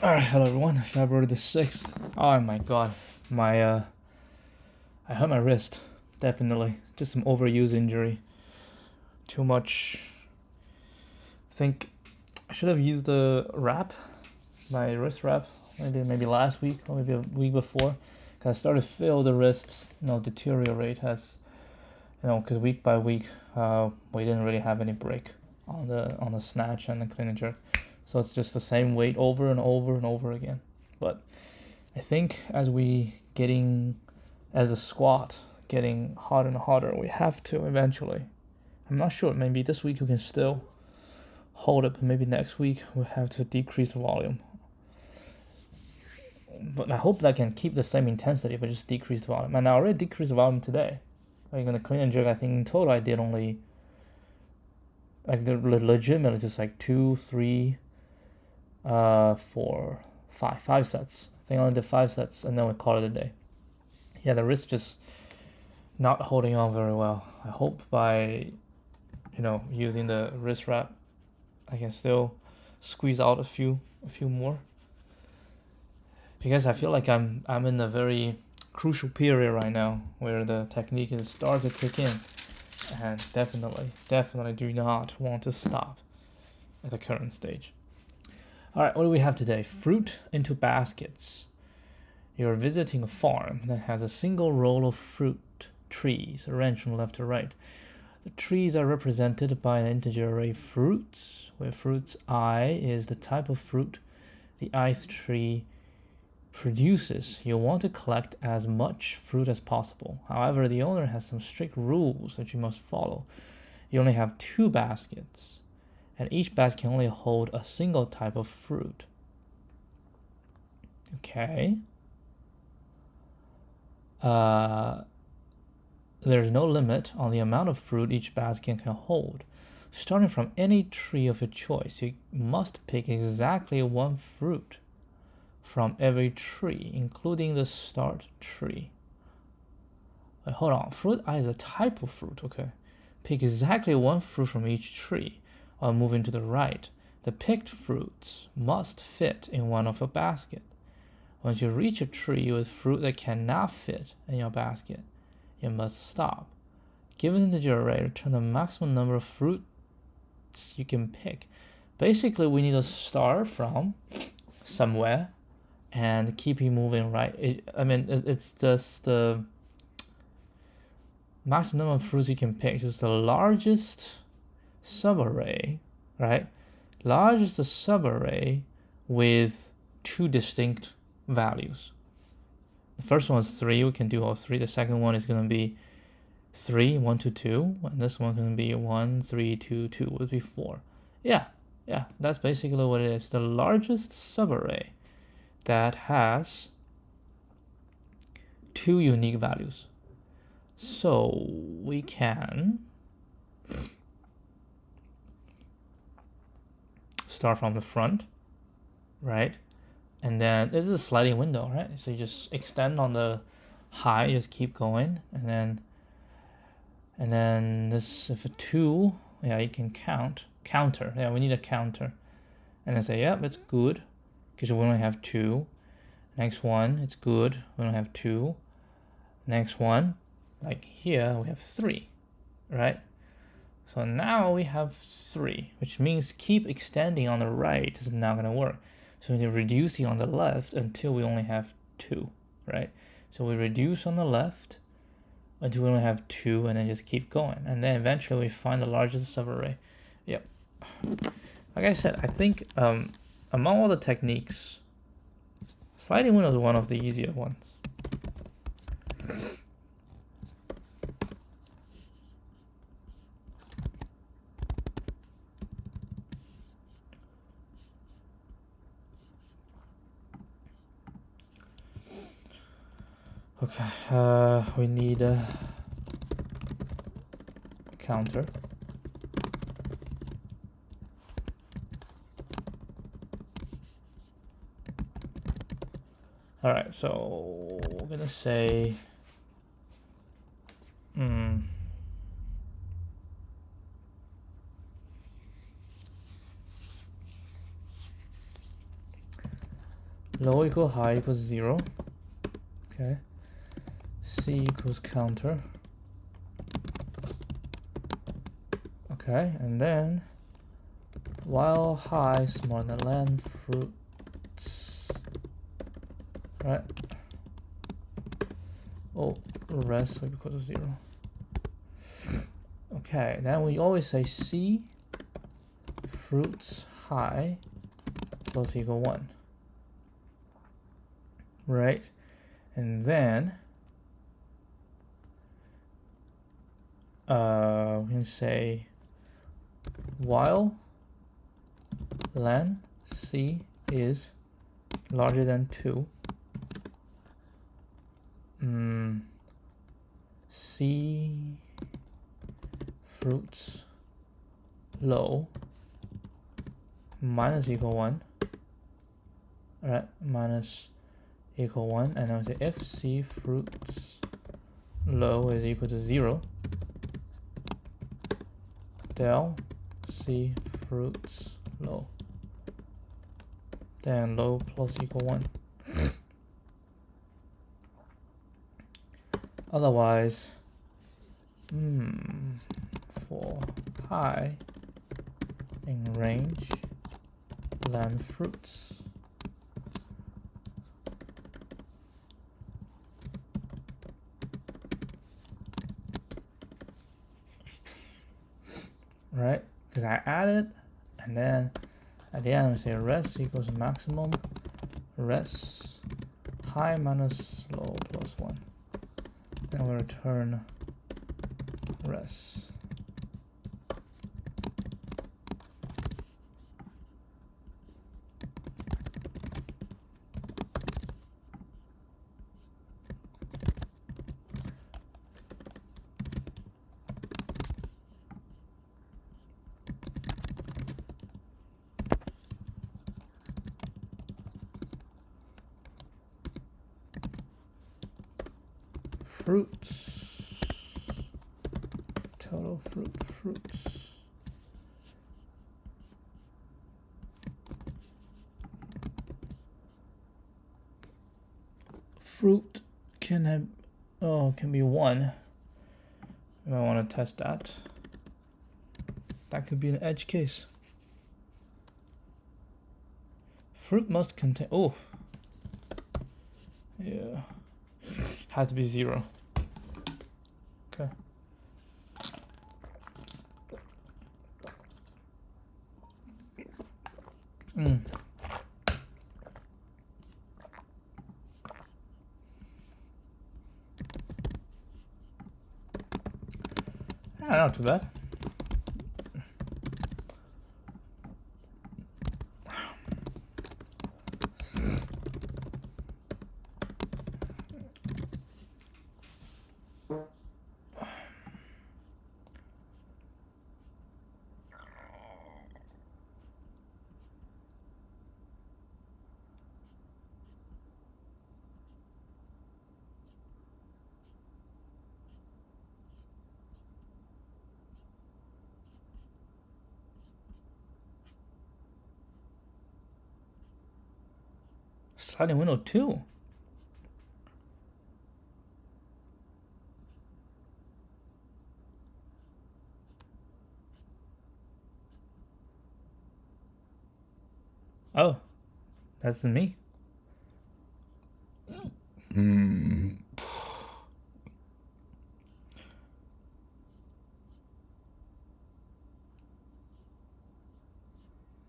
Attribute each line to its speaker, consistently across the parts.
Speaker 1: Alright, hello everyone. February the 6th. Oh my god. I hurt my wrist. Definitely. Just some overuse injury. Too much. I think I should have used the wrap, my wrist wrap, maybe last week or maybe a week before. Cause I started to feel the wrist, deteriorate as, because week by week, we didn't really have any break on the snatch and the clean and jerk. So it's just the same weight over and over and over again. But I think as the squat getting harder and harder, we have to eventually. I'm not sure. Maybe this week we can still hold it, but maybe next week we'll have to decrease the volume. But I hope that I can keep the same intensity, but just decrease the volume. And I already decreased the volume today. Like in the clean and jerk, I think in total I did only, like the legitimately just like 2, 3, 4, 5 sets. I think I only did 5 sets and then we call it a day. Yeah, the wrist just not holding on very well. I hope by, using the wrist wrap, I can still squeeze out a few more. Because I feel like I'm in a very crucial period right now where the technique is starting to kick in, and definitely do not want to stop at the current stage. All right, what do we have today? Fruit into baskets. You're visiting a farm that has a single row of fruit trees arranged from left to right. The trees are represented by an integer array of fruits, where fruits I is the type of fruit the ith tree produces. You want to collect as much fruit as possible. However, the owner has some strict rules that you must follow. You only have 2 baskets, and each basket can only hold a single type of fruit. Okay. There's no limit on the amount of fruit each basket can hold. Starting from any tree of your choice, you must pick exactly 1 fruit from every tree, including the start tree. Wait, hold on. Fruit I is a type of fruit, okay. Pick exactly 1 fruit from each tree while moving to the right. The picked fruits must fit in one of your basket. Once you reach a tree with fruit that cannot fit in your basket, you must stop. Given the integer array, return the maximum number of fruits you can pick. Basically, we need to start from somewhere and keep it moving right. It's just the maximum number of fruits you can pick. Just the largest subarray, right? Largest subarray with 2 distinct values. The first one is 3. We can do all 3. The second one is going to be 3, 1, 2, 2. And this one can be 1, 3, 2, 2. Would be 4. Yeah, that's basically what it is. The largest subarray that has 2 unique values. So we can start from the front, right? And then this is a sliding window, right? So you just extend on the high, just keep going, and then this, if a 2, yeah, you can counter. Yeah, we need a counter, and then say, yep, it's good, because we only have 2. Next one, it's good, we only have 2. Next one, like here, we have 3, right? So now we have 3, which means keep extending on the right is not gonna work. So we need to reduce on the left until we only have 2, right? So we reduce on the left until we only have 2, and then just keep going. And then eventually we find the largest subarray. Yep. Like I said, I think among all the techniques, sliding window is one of the easier ones. Okay, we need a counter. All right, so we're gonna say, low equal high equals 0. Okay. C equals counter. Okay, and then while high smaller than len fruits. Right. Oh, rest equal to 0. Okay, then we always say C fruits high plus equal 1. Right? And then we can say while len C is larger than 2, C fruits low minus equal 1. Alright, minus equal 1, and I'll say if C fruits low is equal to 0, del C fruits low, then low plus equal 1. Otherwise, for high in range len fruits, right? Because I added, and then at the end we say res equals maximum res high minus low plus 1. Then we return res. Fruits, total fruits. Fruit can have, can be 1. I want to test that. That could be an edge case. Fruit must contain, yeah, has to be 0. Okay. Yeah, not too bad. Sliding window 2. Oh, that's me.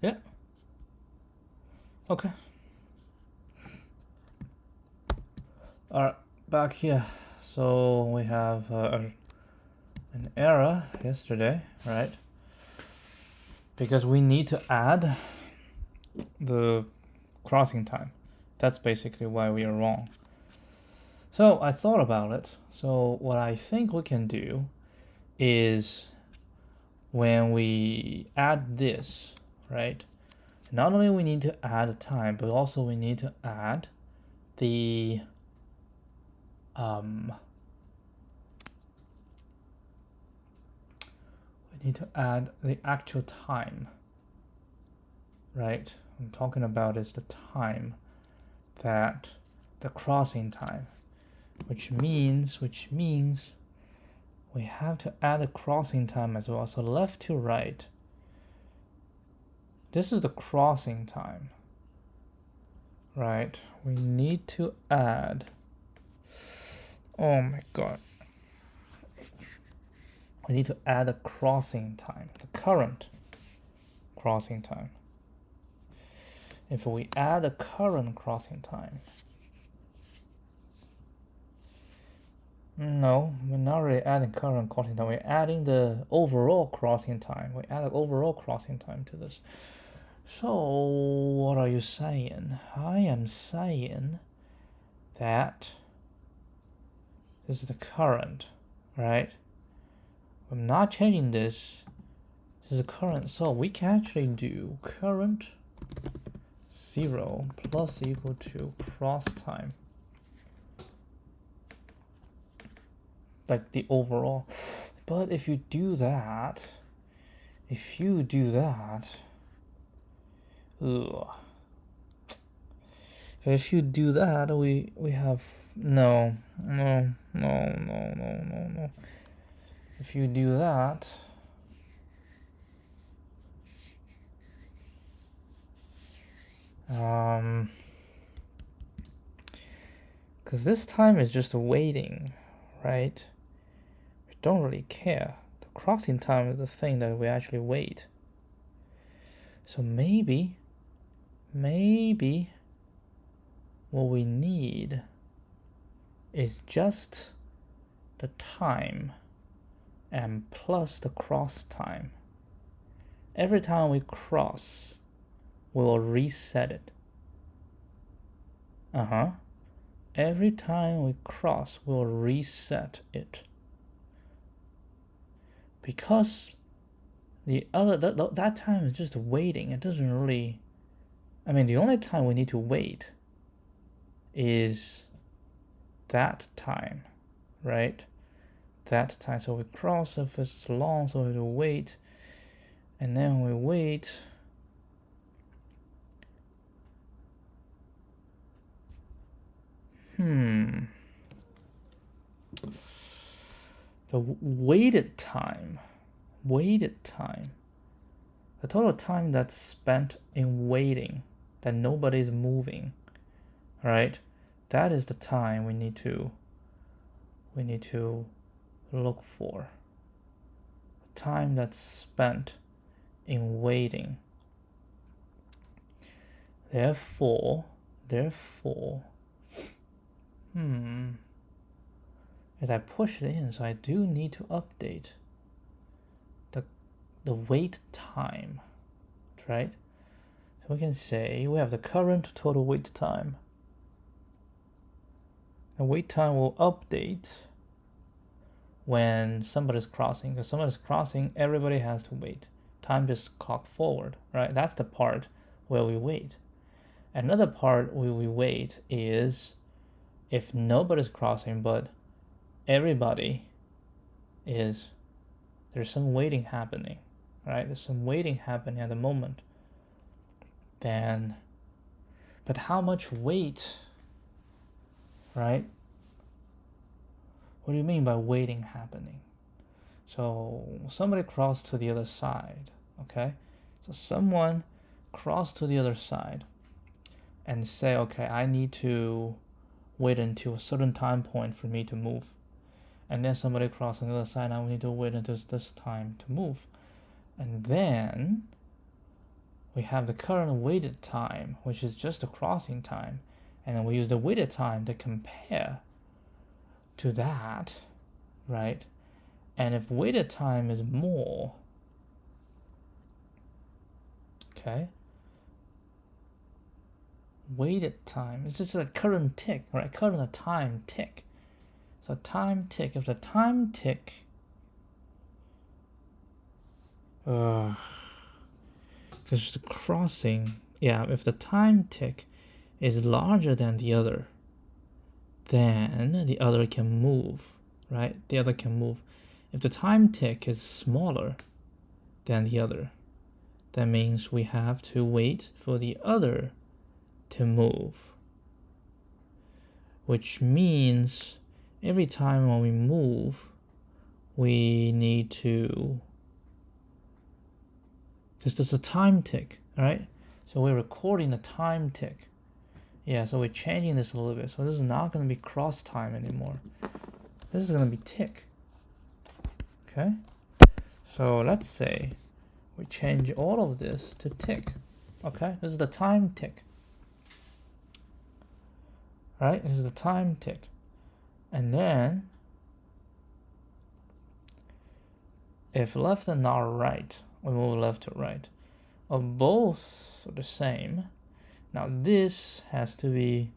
Speaker 1: Yeah. Okay. Alright, back here. So we have an error yesterday, right? Because we need to add the crossing time. That's basically why we are wrong. So I thought about it. So what I think we can do is when we add this, right? Not only we need to add a time, but also we need to add the actual time, right? I'm talking about is the time. that the crossing time, which means we have to add the crossing time as well. So left to right, this is the crossing time, right? We need to add, oh my god, we need to add the crossing time, the current crossing time. If we add the current crossing time, no, we're not really adding current crossing time, we're adding the overall crossing time. We add the overall crossing time to this. So what are you saying? I am saying that this is the current, right? I'm not changing this. This is the current. So we can actually do current 0 plus equal to cross time, like the overall. But if you do that, ugh. If you do that, we have no. If you do that, because this time is just waiting, right? We don't really care. The crossing time is the thing that we actually wait. So maybe what we need is just the time and plus the cross time. Every time we cross, we will reset it. Every time we cross, we'll reset it. Because the other that time is just waiting. It doesn't really, I mean, the only time we need to wait is that time, right? That time. So we cross, if it's long, so we have to wait, and then we wait. The waited time, the total time that's spent in waiting, that nobody's moving, right? That is the time we need to look for. Time that's spent in waiting. Therefore, as I push it in, so I do need to update the wait time, right? So we can say we have the current total wait time. The wait time will update when somebody's crossing. Because somebody's crossing, everybody has to wait. Time just clock forward, right? That's the part where we wait. Another part where we wait is if nobody's crossing but everybody is, there's some waiting happening, right? There's some waiting happening at the moment. Then, but how much wait, right? What do you mean by waiting happening? So somebody crossed to the other side, okay? So someone crossed to the other side and say, okay, I need to wait until a certain time point for me to move. And then somebody crossed on the other side, now we need to wait until this time to move. And then we have the current waited time, which is just the crossing time. And then we use the waited time to compare to that, right? And if waited time is more, okay, waited time, it's just a current tick, right? Current time tick. So time tick, if the time tick, because the crossing, yeah, if the time tick is larger than the other, then the other can move, right? The other can move. If the time tick is smaller than the other, that means we have to wait for the other to move, which means every time when we move, we need to, because there's a time tick, right? So we're recording the time tick. Yeah, so we're changing this a little bit. So this is not going to be cross time anymore. This is going to be tick. Okay. So let's say we change all of this to tick. Okay, this is the time tick. Right, this is the time tick. And then if left and not right, we move left to right. If both are the same, now this has to be,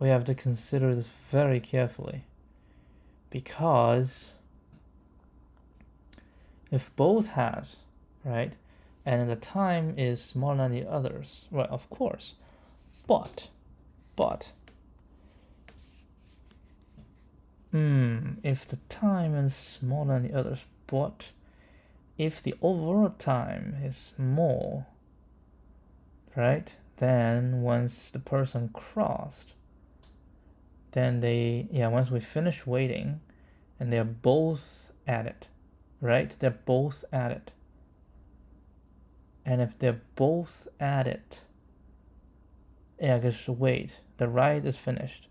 Speaker 1: we have to consider this very carefully, because if both has, right, and the time is smaller than the others, well, of course, but if the time is smaller than the others, but if the overall time is more, right, then once the person crossed, then they, once we finish waiting and they're both at it, right, they're both at it. And if they're both at it, just wait, the right is finished,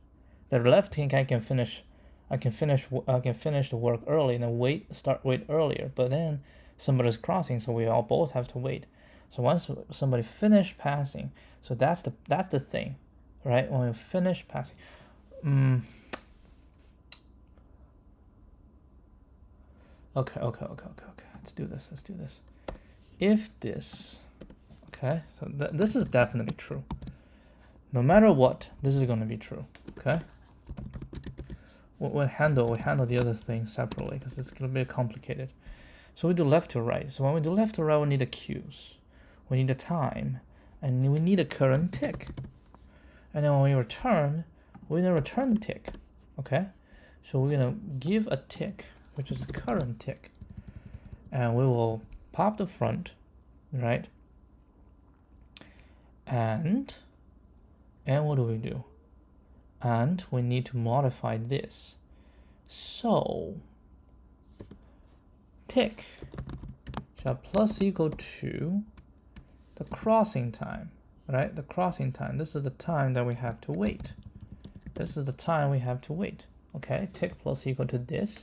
Speaker 1: the left thing I can finish the work early and then wait earlier, but then somebody's crossing, so we all both have to wait. So once somebody finish passing, so that's the thing, right? When we finish passing, okay. Let's do this. If this, okay, so this is definitely true. No matter what, this is going to be true. Okay. We'll handle the other thing separately because it's going to be complicated. So we do left to right. So when we do left to right, we need the cues, we need the time, and we need a current tick. And then when we return, we're going to return the tick. Okay? So we're going to give a tick, which is the current tick. And we will pop the front, right? And what do we do? And we need to modify this. So tick shall plus equal to the crossing time, right? The crossing time. This is the time that we have to wait. Okay, tick plus equal to this.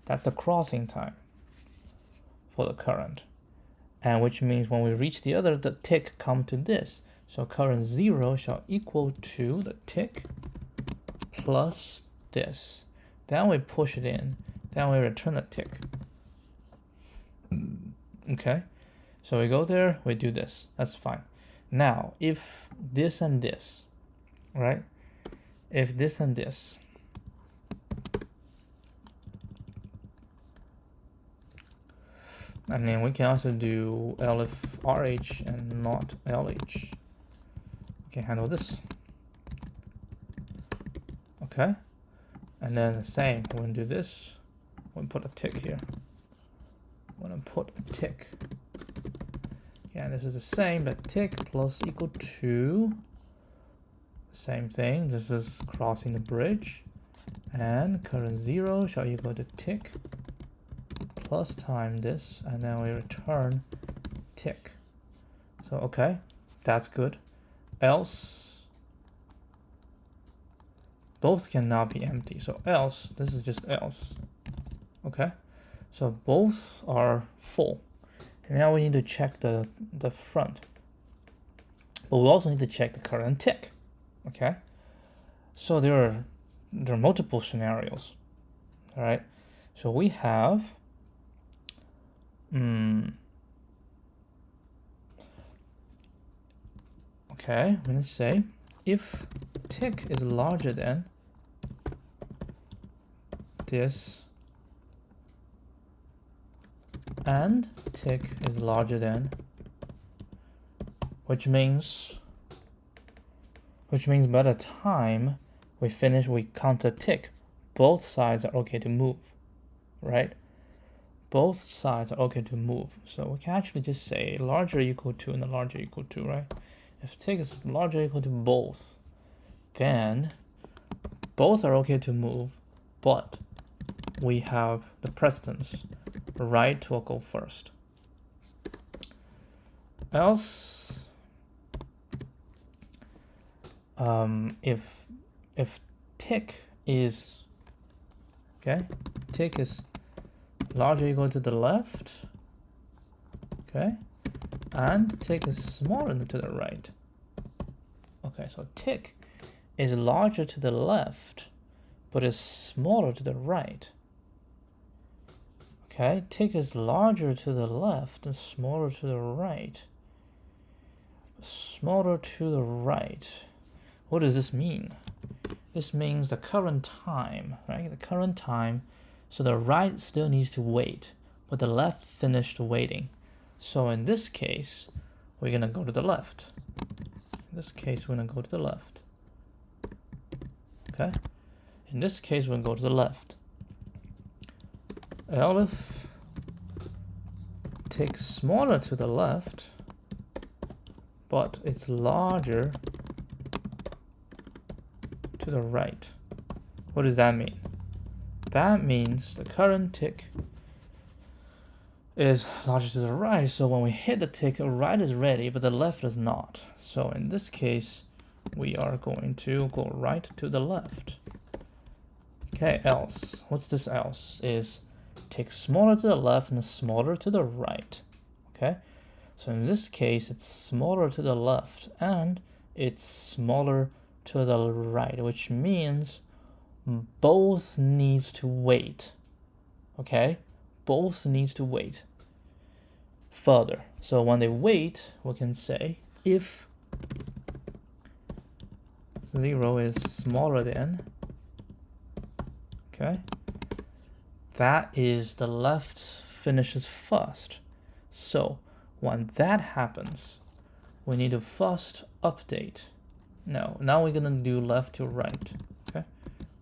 Speaker 1: That's the crossing time for the current. And which means when we reach the other, the tick come to this. So current 0 shall equal to the tick plus this. Then we push it in. Then we return a tick. Okay, so we go there, we do this. That's fine. Now, if this and this, right? If this and this, I mean, we can also do elif RH and not LH. We can handle this. Okay, and then the same, we're gonna do this. We'll put a tick here. I'm gonna put a tick. Yeah, this is the same, but tick plus equal to same thing. This is crossing the bridge, and current 0 shall equal to tick plus time this, and then we return tick. So okay, that's good. Else, both cannot be empty. So else, this is just else. Okay, so both are full. And now we need to check the front, but we also need to check the current tick. Okay, so there are multiple scenarios. All right, so we have okay, I'm gonna say if tick is larger than this and tick is larger than, which means by the time we finish, we count the tick, both sides are okay to move, right? Both sides are okay to move. So we can actually just say larger equal to and the larger equal to, right? If tick is larger equal to both, then both are okay to move, but we have the precedence. Right will go first. Else, if tick is tick is larger or equal to the left, okay, and tick is smaller to the right. Okay, so tick is larger to the left, but is smaller to the right. Okay, tick is larger to the left and smaller to the right. Smaller to the right. What does this mean? This means the current time, right? The current time. So the right still needs to wait, but the left finished waiting. So in this case, we're gonna go to the left. In this case, we're gonna go to the left. Okay? In this case, we're gonna go to the left. If tick smaller to the left, but it's larger to the right. What does that mean? That means the current tick is larger to the right, so when we hit the tick, the right is ready, but the left is not. So in this case, we are going to go right to the left. Okay, else. What's this else? Is tick smaller to the left and smaller to the right. Okay, so in this case, it's smaller to the left and it's smaller to the right, which means both needs to wait. Okay, both needs to wait further. So when they wait, we can say if 0 is smaller than, okay, that is the left finishes first. So when that happens, we need to first update. No, now we're gonna do left to right. Okay,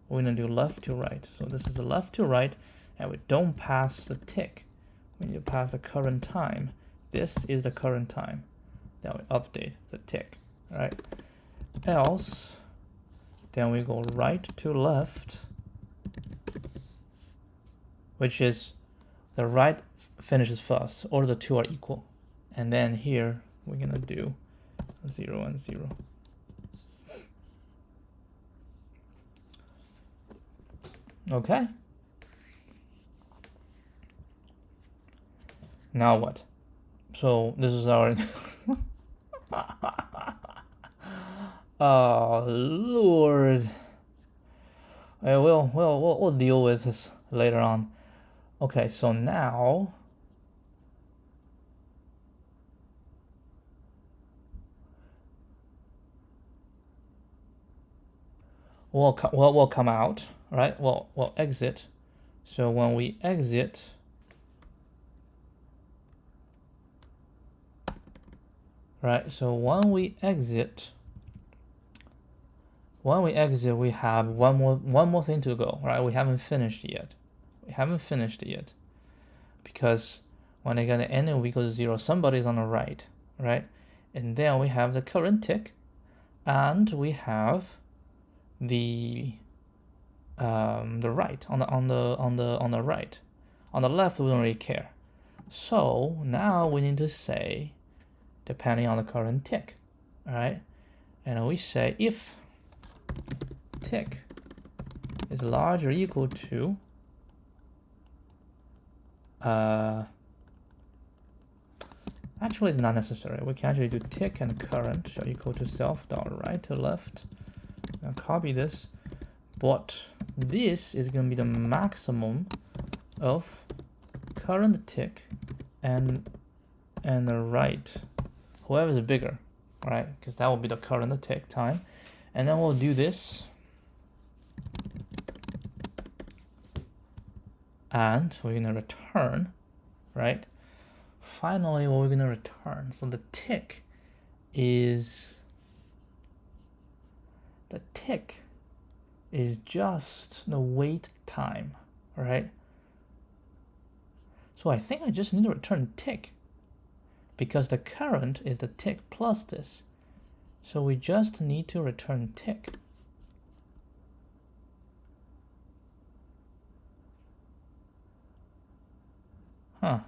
Speaker 1: we're gonna do left to right. So this is the left to right, and we don't pass the tick. We need to pass the current time. This is the current time. Then we update the tick. All right. Else, then we go right to left, which is the right finishes first, or the two are equal. And then here we're gonna do 0 and 0. Okay. Now what? So this is our oh Lord. We'll deal with this later on. Okay, so now we'll come out, right? We'll exit. So when we exit, right? So when we exit, we have one more thing to go, right? We haven't finished yet. Because when I get an n and we go to 0, somebody's on the right, right? And then we have the current tick, and we have the right on the right. On the left, we don't really care. So now we need to say, depending on the current tick, all right? And we say if tick is larger or equal to actually it's not necessary. We can actually do tick and current shall equal to self dot right to left. Now copy this, but this is going to be the maximum of current tick and the right, whoever is bigger, right? Because that will be the current tick time. And then we'll do this, and we're going to return, right? Finally, what we're going to return. So the tick is just the wait time, right? So I think I just need to return tick, because the current is the tick plus this. So we just need to return tick. Huh.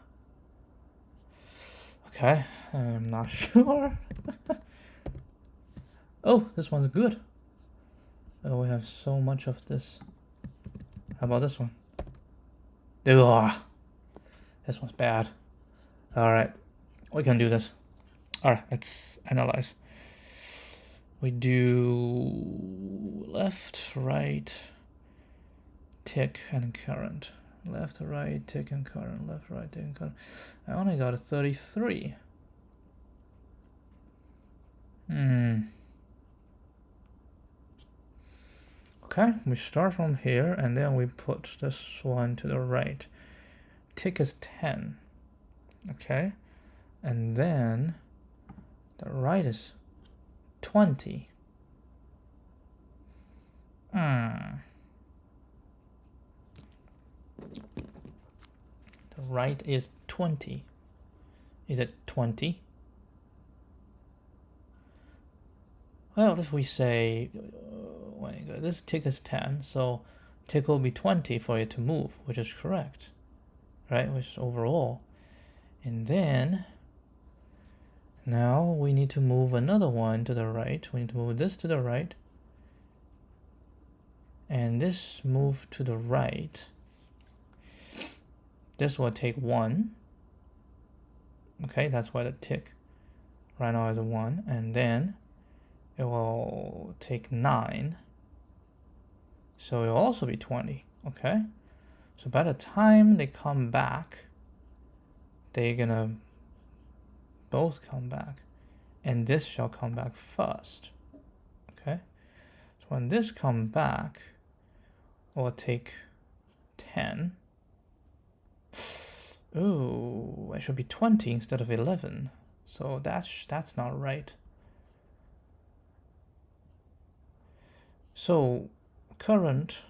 Speaker 1: Okay, I'm not sure. Oh, this one's good. Oh, we have so much of this. How about this one? Ugh. This one's bad. Alright, we can do this. Alright, let's analyze. We do left, right, tick, and current. Left, right, tick, and current. Left, right, tick, and current. I only got a 33. Okay, we start from here, and then we put this one to the right. Tick is 10. Okay, and then the right is 20. The right is 20. Is it 20? Well, if we say this tick is 10, so tick will be 20 for it to move, which is correct, right? Which is overall. And then now we need to move another one to the right. We need to move this to the right, and this move to the right. This will take 1. Okay, that's why the tick right now is 1, and then it will take 9. So it will also be 20. Okay, so by the time they come back, they're gonna both come back, and this shall come back first. Okay, so when this comes back, it will take 10. Ooh, it should be 20 instead of 11. So that's not right. So current.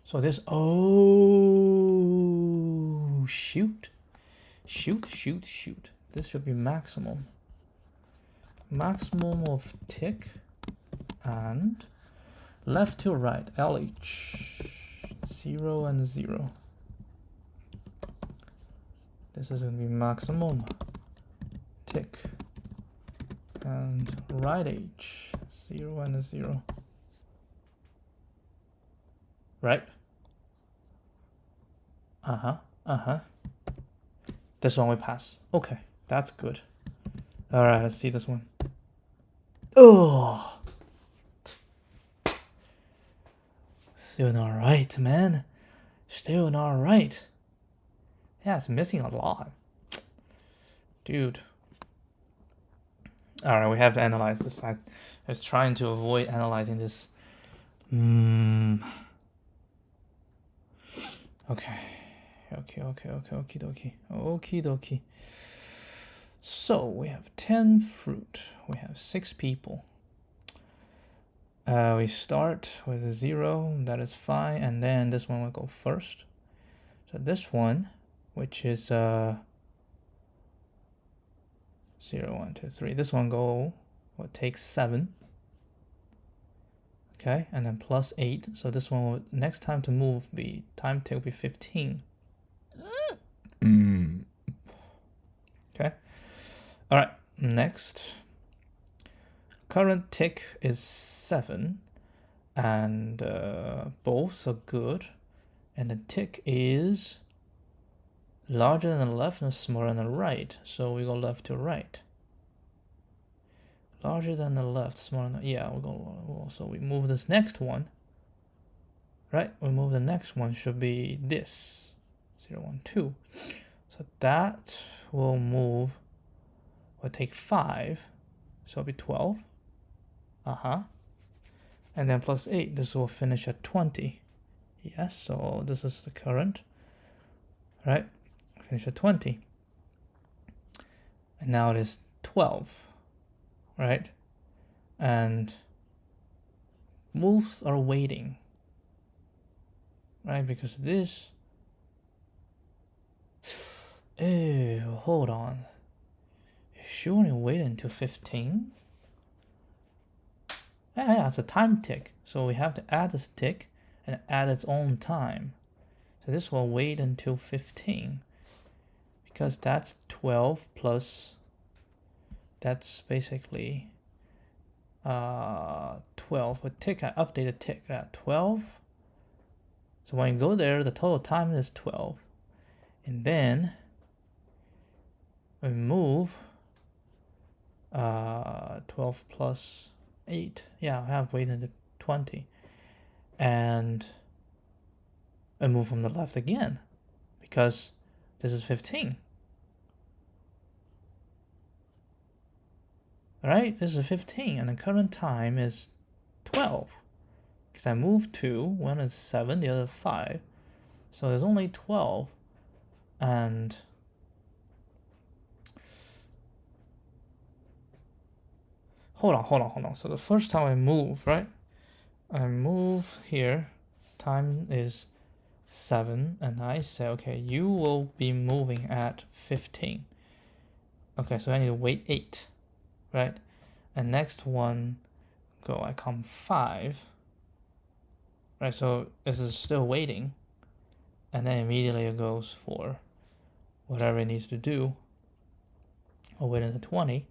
Speaker 1: So this, oh, shoot. This should be maximum. Maximum of tick and left to right, LH, 0 and 0. This is going to be maximum tick and right H, 0 and 0. Right? This one we pass. Okay, that's good. Alright, let's see this one. Oh! Still not right, man. Still not right. Yeah, it's missing a lot. Dude. Alright, we have to analyze this. I was trying to avoid analyzing this. Okay. Okie dokie. So we have 10 fruit. We have 6 people. We start with a 0. That is fine. And then this one will go first. So this one, which is 0, 1, 2, 3. This one will take 7. Okay, and then plus 8. So this one will, next time to move, time take will be 15. Okay. All right. Next. Current tick is 7, and both are good. And the tick is larger than the left and smaller than the right. So we go left to right. Larger than the left, smaller than, yeah, we go. So we move this next one. Right? We move the next one, should be this 0, 1, 2. So that will move, will take 5. So it'll be 12. And then plus 8, this will finish at 20. Yes, so this is the current. Right? Finish at 20. And now it is 12. Right? And moves are waiting. Right? Because this... Ew, hold on. Should only wait until 15? Yeah, it's a time tick. So we have to add this tick and add its own time. So this will wait until 15, because that's 12 plus, that's basically 12. A tick, I updated tick at 12. So when you go there, the total time is 12. And then we move 12 plus 8. Yeah, I have waited to 20. And I move from the left again, because this is 15. Right? This is 15, and the current time is 12. Because I moved 2, one is 7, the other 5. So there's only 12. And hold on. So the first time I move, right? I move here, time is 7, and I say, okay, you will be moving at 15. Okay, so I need to wait 8, right? And next one go, I come 5, right? So this is still waiting, and then immediately it goes for whatever it needs to do. I'll wait until 20.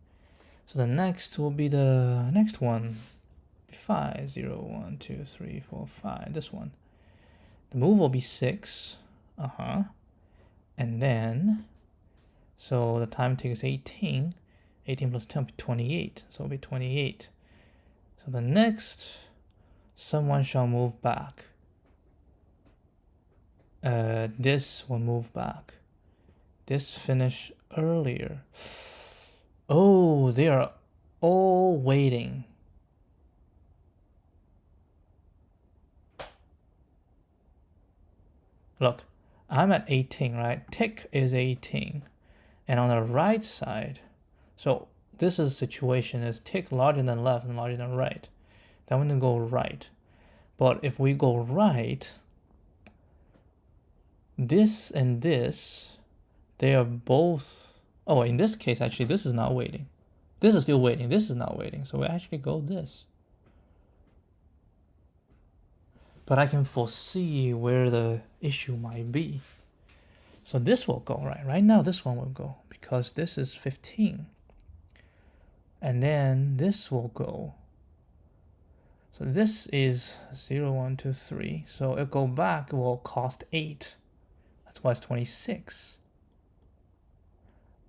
Speaker 1: So the next will be the next one, 5, 0, 1, 2, 3, 4, 5. This one. The move will be 6. And then, so the time takes 18. 18 plus 10 will be 28. So it'll be 28. So the next, someone shall move back. This will move back. This finish earlier. Oh, they are all waiting. Look, I'm at 18, right? Tick is 18. And on the right side, so this is situation is tick larger than left and larger than right. Then we're going to go right. But if we go right, this and this, they are both, oh, in this case, actually, this is not waiting. This is still waiting. This is not waiting. So we actually go this. But I can foresee where the issue might be. So this will go, right? Right now, this one will go, because this is 15. And then this will go. So this is 0, 1, 2, 3. So it go back, it will cost 8. That's why it's 26.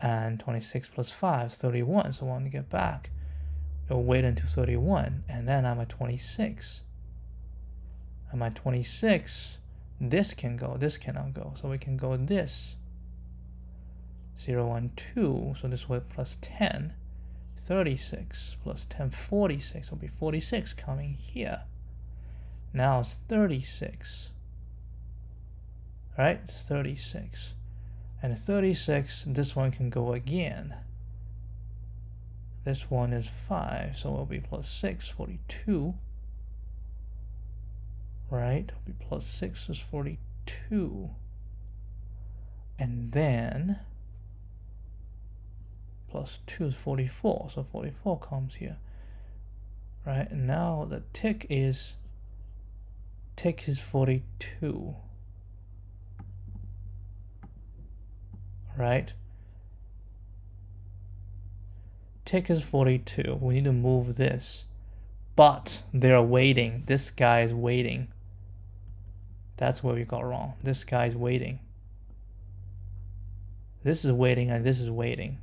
Speaker 1: And 26 plus 5 is 31. So when we get back, it'll wait until 31. And then I'm at 26. I'm at 26. This can go, this cannot go. So we can go this. 0, 1, 2. So this will be plus 10. 36 plus 10, 46. Will be 46 coming here. Now it's 36. Right? It's 36. And 36, this one can go again. This one is 5, so it'll be plus 6, 42. Right? It'll be plus 6 is 42. And then plus 2 is 44, so 44 comes here. Right? And now the tick is 42. Right? Tick is 42. We need to move this. But they're waiting. This guy is waiting. That's where we got wrong. This guy is waiting. This is waiting and this is waiting.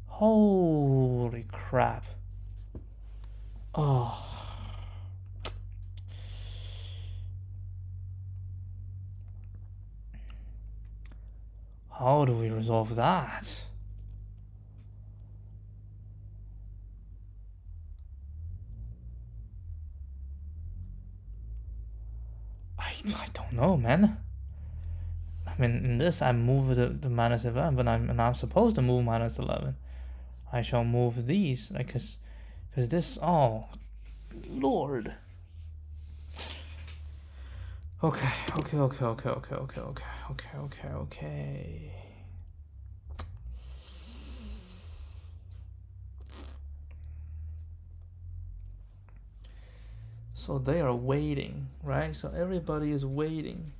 Speaker 1: Holy crap. Oh. How do we resolve that? I don't know, man. I mean, in this I move the minus 11, but I'm supposed to move minus 11. I shall move these, like, cause this, oh, Lord. Okay. So they are waiting, right? So everybody is waiting.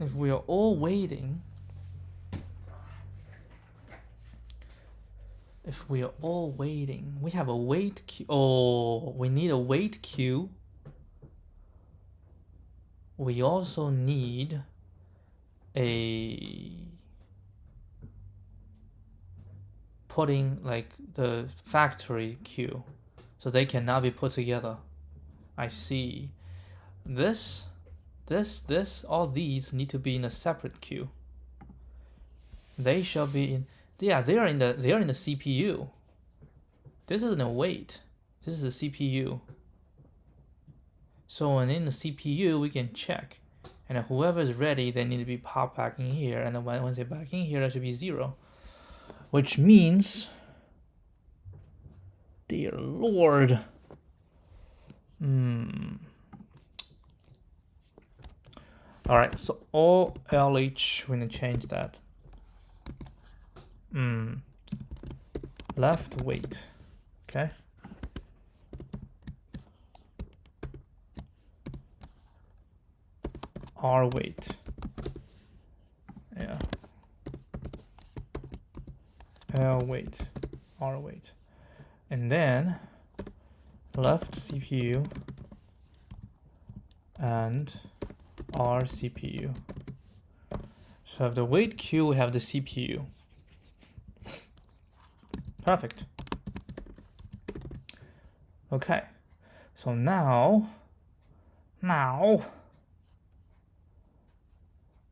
Speaker 1: if we are all waiting, we have a wait queue. Oh, we need a wait queue. We also need a putting like the factory queue, so they cannot be put together. I see. This, all these need to be in a separate queue. They shall be in. Yeah, they are in the CPU. This isn't a wait. This is the CPU. So when in the CPU, we can check, and whoever is ready, they need to be popped back in here, and then once they're back in here, that should be 0, which means, dear Lord, all right. So all LH, we're gonna change that. Left wait. Okay. R wait. Yeah. L wait. R wait. And then left CPU and R CPU. So have the wait queue, we have the CPU. Perfect. Okay. So now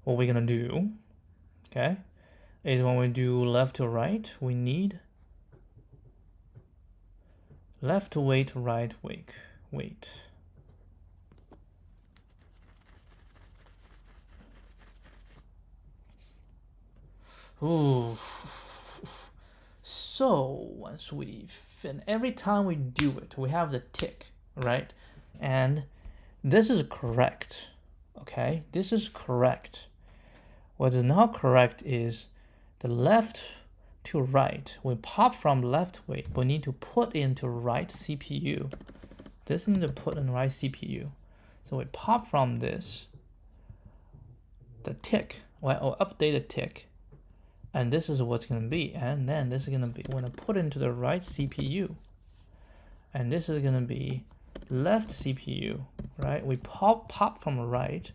Speaker 1: what we're gonna do, okay, is when we do left to right, we need left to wait, right wait. Ooh. So once we every time we do it, we have the tick, right? And this is correct. Okay, this is correct. What is not correct is the left to right. We pop from left wait, we need to put into right CPU. This need to put in right CPU. So we pop from this, the tick, or update the tick, and this is what's going to be. And then this is going to be, we're going to put into the right CPU. And this is going to be left CPU, right? We pop from right,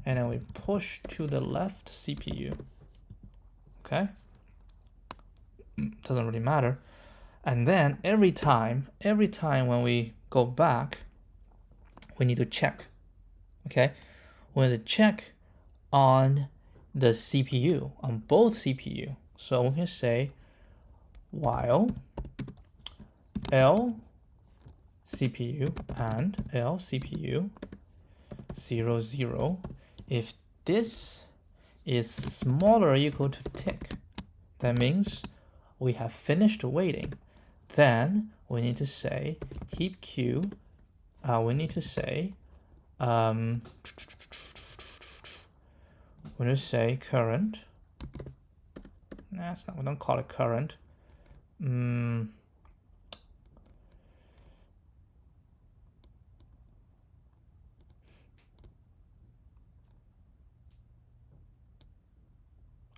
Speaker 1: and then we push to the left CPU. Okay? Doesn't really matter. And then every time when we go back, we need to check. Okay? We need to check on the CPU, on both CPU. So we can say while L CPU and L CPU 0, 0, if this is smaller or equal to tick, that means we have finished waiting. Then we need to say heap queue. We need to say we just say current. That's not, we don't call it current.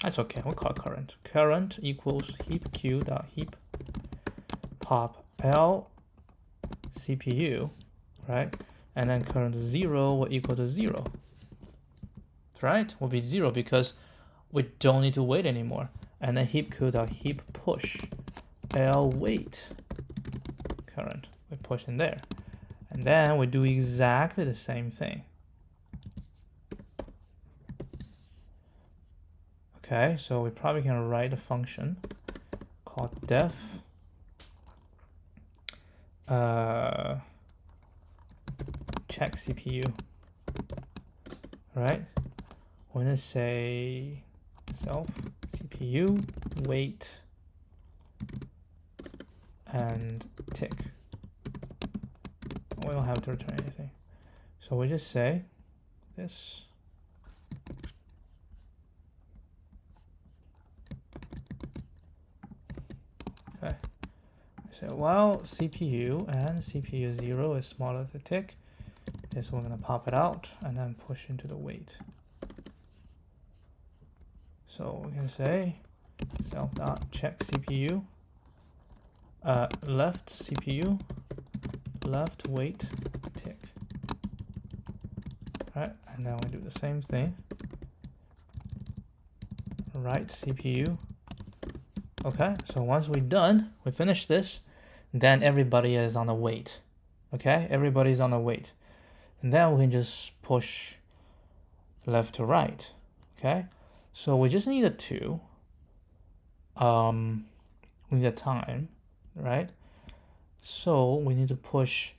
Speaker 1: That's okay, we'll call it current. Current equals heap queue dot heap pop L CPU, right? And then current 0 will equal to 0. Right? Will be 0 because we don't need to wait anymore. And then heap queue dot heap push L wait current. We push in there. And then we do exactly the same thing. Okay, so we probably can write a function called def check CPU. Right? We're gonna say self CPU wait and tick. We don't have to return anything. So we just say this. Okay. So while CPU and CPU 0 is smaller than tick, this we're gonna pop it out and then push into the wait. So we can say self.check CPU, left CPU, left wait tick. Right, and then we do the same thing. Right CPU. Okay, so once we're done, we finish this, then everybody is on the wait. Okay, everybody's on the wait. And then we can just push left to right. Okay, so we just need a 2. We need a time, right? So we need to push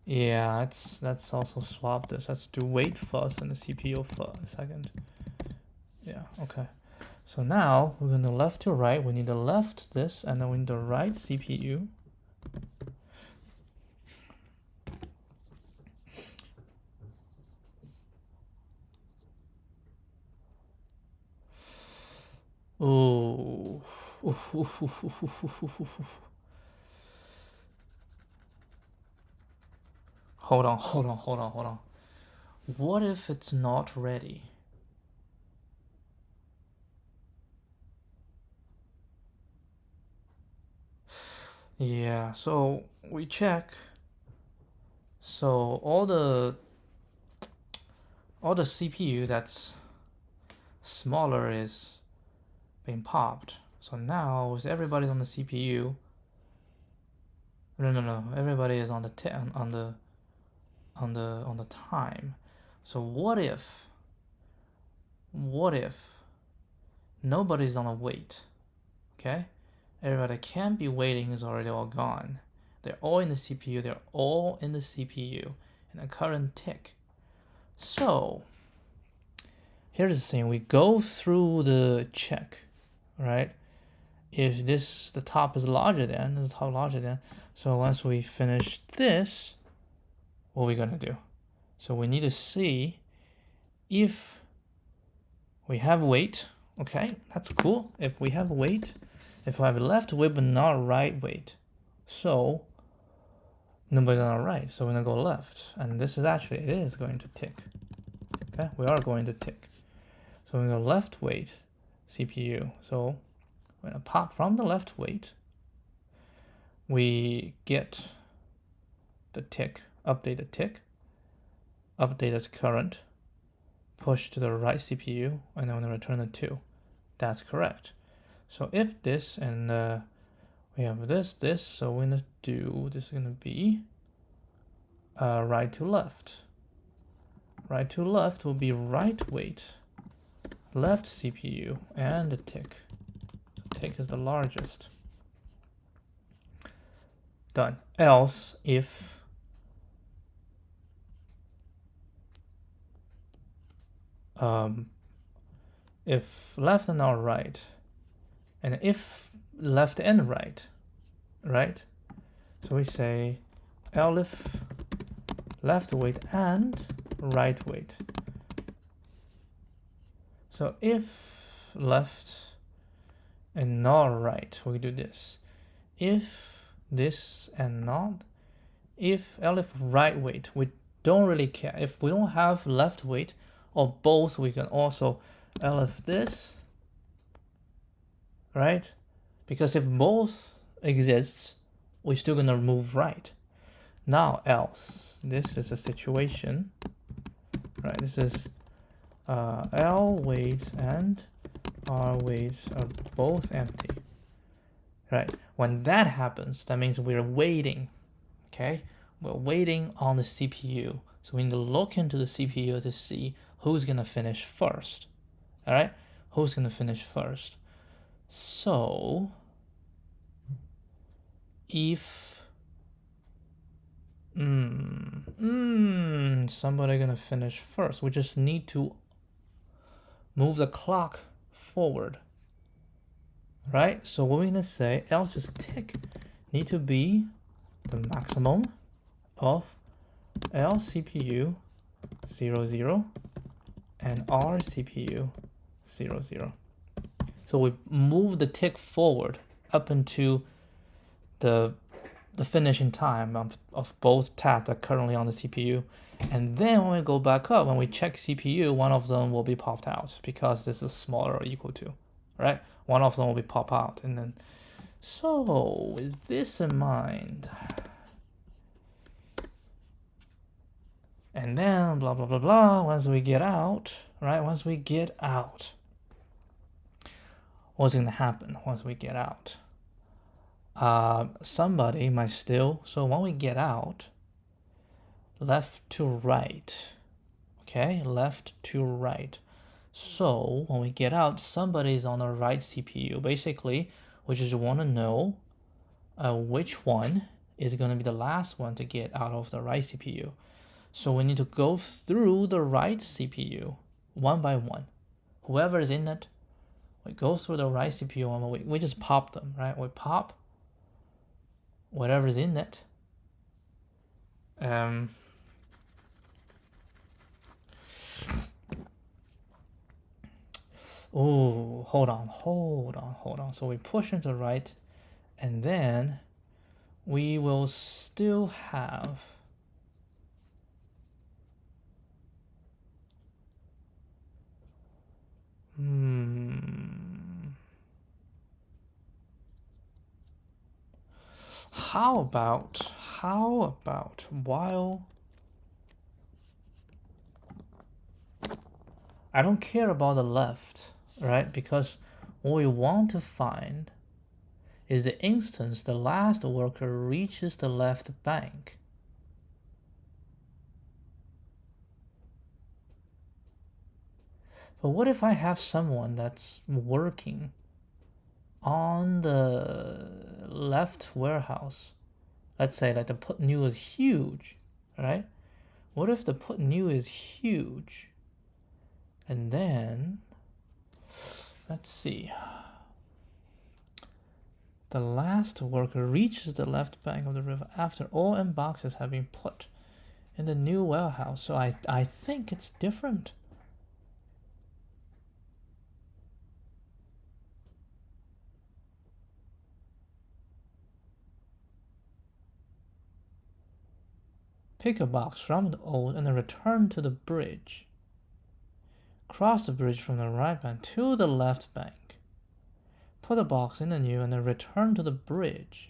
Speaker 1: yeah, let's also swap this. Let's do wait first and the CPU first second. Yeah, okay. So now we're gonna left to right. We need the left this, and then we need the right CPU. Oh. Hold on. What if it's not ready? Yeah, so we check. So all the CPU that's smaller is being popped. So now with everybody's on the CPU. No. Everybody is on the on the time. So what if nobody's on a wait? Okay, everybody can't be waiting is already all gone. They're all in the CPU. They're all in the CPU in the current tick. So here's the thing: we go through the check, right? If the top is larger than the top larger than, so once we finish this, what are we gonna do? So we need to see if we have wait. Okay, that's cool. If we have wait, if we have left wait but not right wait, so nobody's on the right, so we're gonna go left, and this is actually it is going to tick. Okay, we are going to tick. So we're gonna go left wait CPU. So we're gonna pop from the left wait. We get the tick, update the tick, update as current, push to the right CPU, and then return the 2. That's correct. So if this and we have this, so we're gonna do this is gonna be right to left. Right to left will be right wait, left CPU, and the tick. So tick is the largest. Done. Else if left and not right, and if left and right, right? So we say elif left wait and right wait. So if left and not right, we do this. If this and not, if elif right wait, we don't really care. If we don't have left wait or both, we can also elif this, right? Because if both exists, we're still gonna move right. Now else, this is a situation, right? This is L wait and R wait are both empty, right? When that happens, that means we're waiting, okay? We're waiting on the CPU. So we need to look into the CPU to see who's gonna finish first, all right? Who's gonna finish first? So if somebody gonna finish first, we just need to move the clock forward, right? So what we're gonna say, else just tick need to be the maximum of L CPU 00 and R CPU 00. So we move the tick forward up into the the finishing time of both tasks that are currently on the CPU. And then when we go back up, when we check CPU, one of them will be popped out because this is smaller or equal to, right? One of them will be pop out. And then, so with this in mind, and then blah, blah, blah, blah, once we get out, right? Once we get out, what's going to happen once we get out? Somebody might still, so when we get out, left to right, okay, left to right. So when we get out, somebody's on the right CPU. Basically, we just want to know which one is going to be the last one to get out of the right CPU. So we need to go through the right CPU one by one. Whoever is in it, we go through the right CPU and we just pop them, right? We pop whatever's in it. Oh, hold on. So we push into the right, and then we will still have How about while I don't care about the left, right? Because what we want to find is the instance the last worker reaches the left bank. But what if I have someone that's working on the left warehouse? Let's say like the put new is huge, right? What if the put new is huge? And then, let's see. The last worker reaches the left bank of the river after all M boxes have been put in the new warehouse. So I think it's different. Pick a box from the old and then return to the bridge. Cross the bridge from the right bank to the left bank. Put a box in the new and then return to the bridge.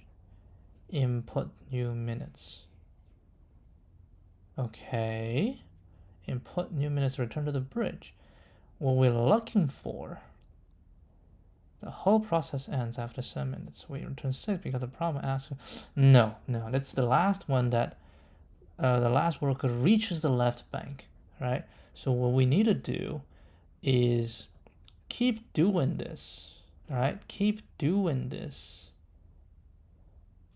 Speaker 1: Input new minutes. Okay. Input new minutes, return to the bridge. What we're looking for, the whole process ends after 7 minutes. We return 6 because the problem asks. No, that's the last one that the last worker reaches the left bank, right? So what we need to do is keep doing this, right? Keep doing this.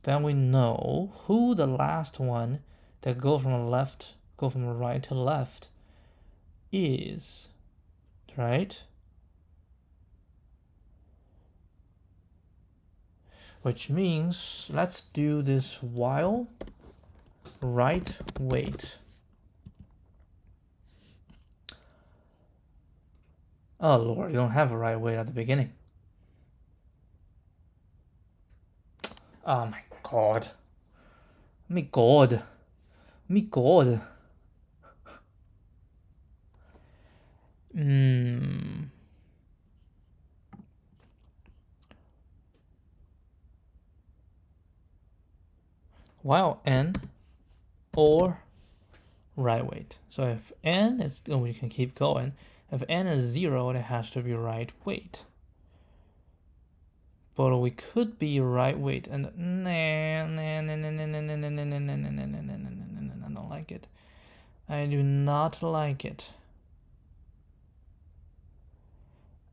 Speaker 1: Then we know who the last one that go from right to left is, right? Which means let's do this while right wait. Oh Lord, you don't have a right wait at the beginning. Oh my God. Me God. While n or right wait. So if n is, we can keep going. If n is 0, it has to be right wait. But we could be right wait and I don't like it. I do not like it.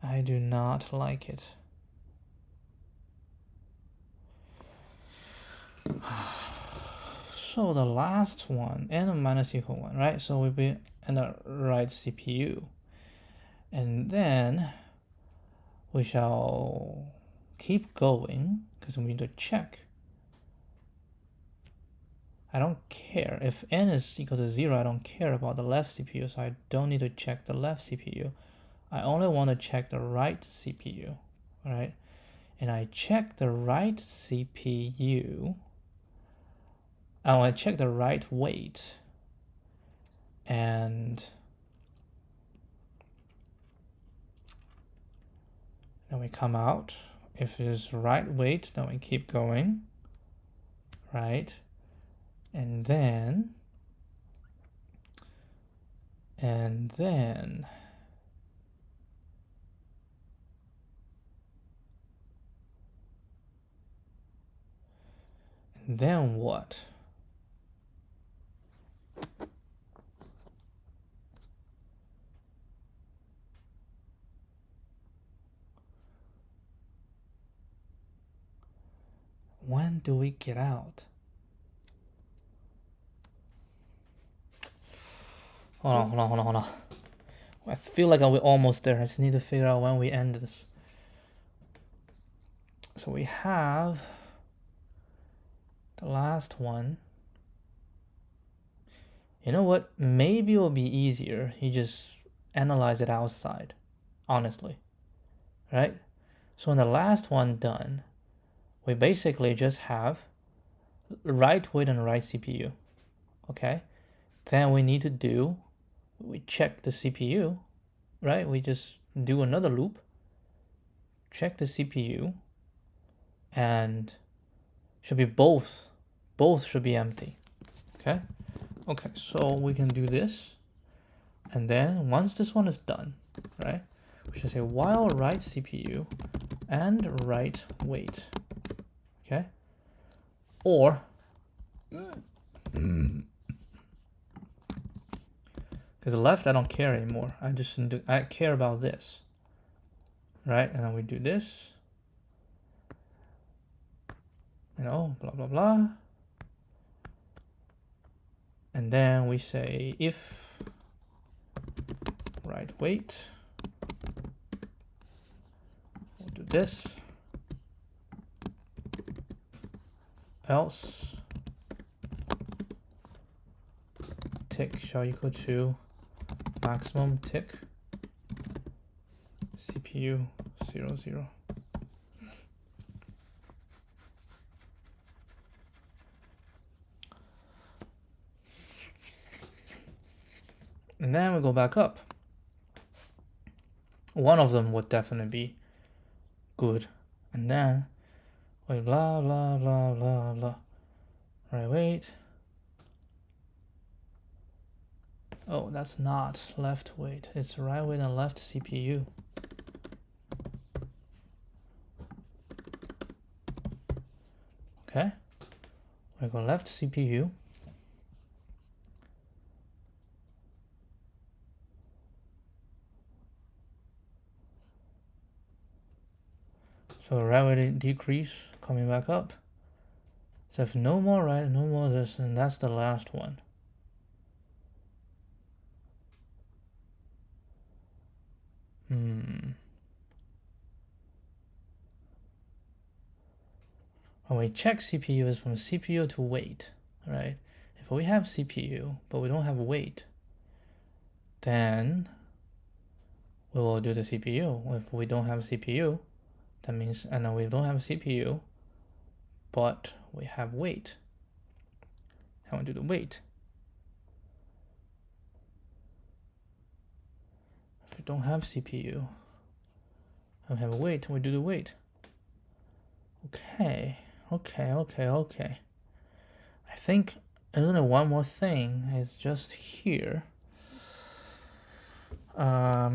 Speaker 1: I do not like it. So the last one, n minus equal 1, right? So we'll be in the right CPU. And then we shall keep going because we need to check. I don't care. If n is equal to 0, I don't care about the left CPU, so I don't need to check the left CPU. I only want to check the right CPU, right? And I check the right CPU I want to check the right wait, and then we come out. If it is right wait, then we keep going, right? And then what? When do we get out? Hold on. I feel like we're almost there. I just need to figure out when we end this. So we have the last one. You know what? Maybe it will be easier. You just analyze it outside, honestly, right? So in the last one done, we basically just have right wait and right CPU, okay? Then we need to do, we check the CPU, right? We just do another loop, check the CPU, and should be both should be empty, okay? Okay, so we can do this, and then once this one is done, right, we should say while right CPU and right wait, okay? Or because the left I don't care anymore. I care about this, right? And then we do this, you know, blah blah blah. And then we say if right wait, we'll do this, else tick shall equal to maximum tick CPU 0 0. And then we go back up. One of them would definitely be good. And then we blah blah blah blah blah. Right wait. Oh, that's not left wait. It's right wait and left CPU. Okay. We go left CPU. So right wait decrease, coming back up. So if no more right, no more this, and that's the last one. When we check CPU is from CPU to wait, right? If we have CPU, but we don't have wait, then we will do the CPU. If we don't have CPU, that means, and then we don't have CPU, but we have wait. I want to do the wait. If we don't have CPU, and we have a wait, we do the wait. Okay. I think there's only one more thing. It's just here. I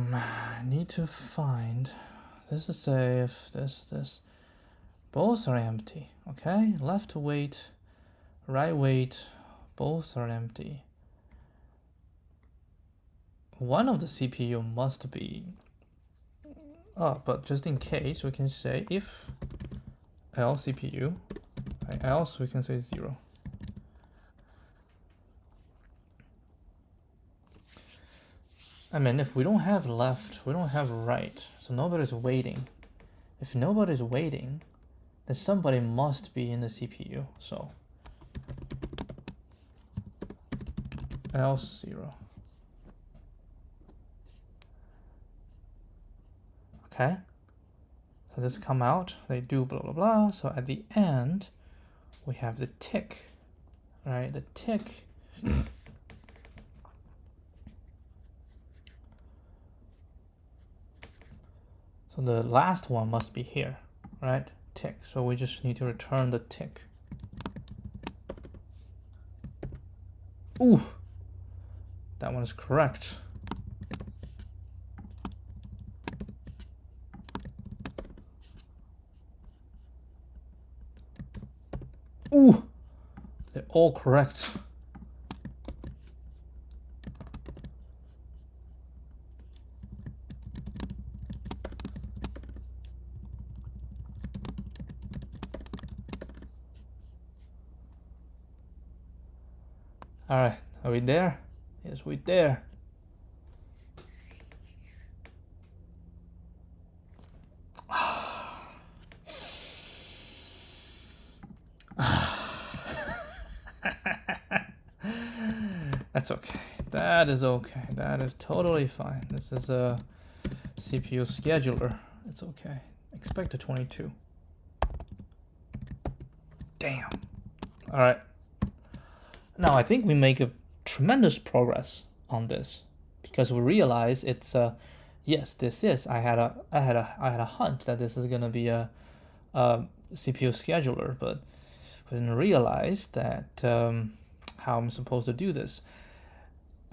Speaker 1: need to find. This is say if this, both are empty. Okay, left wait, right wait, both are empty. One of the CPU must be. Oh, but just in case, we can say if else CPU, right, else we can say 0. I mean, if we don't have left, we don't have right, so nobody's waiting. If nobody's waiting, then somebody must be in the CPU, so else 0. Okay, so this come out, they do blah blah blah, so at the end we have the tick, right? The tick. So the last one must be here, right? Tick. So we just need to return the tick. Ooh, that one is correct. Ooh, they're all correct. All right, are we there? Yes, we're there. That's okay. That is okay. That is totally fine. This is a CPU scheduler. It's okay. Expect a 22. Damn. All right. Now I think we make a tremendous progress on this because we realize it's yes, this is. I had a hunch that this is gonna be a CPU scheduler, but I didn't realize that how I'm supposed to do this.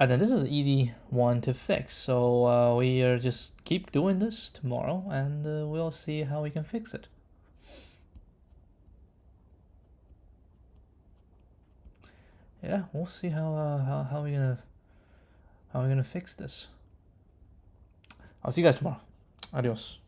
Speaker 1: And then this is an easy one to fix. So we are just keep doing this tomorrow, and we'll see how we can fix it. Yeah, we'll see how we're gonna fix this. I'll see you guys tomorrow. Adios.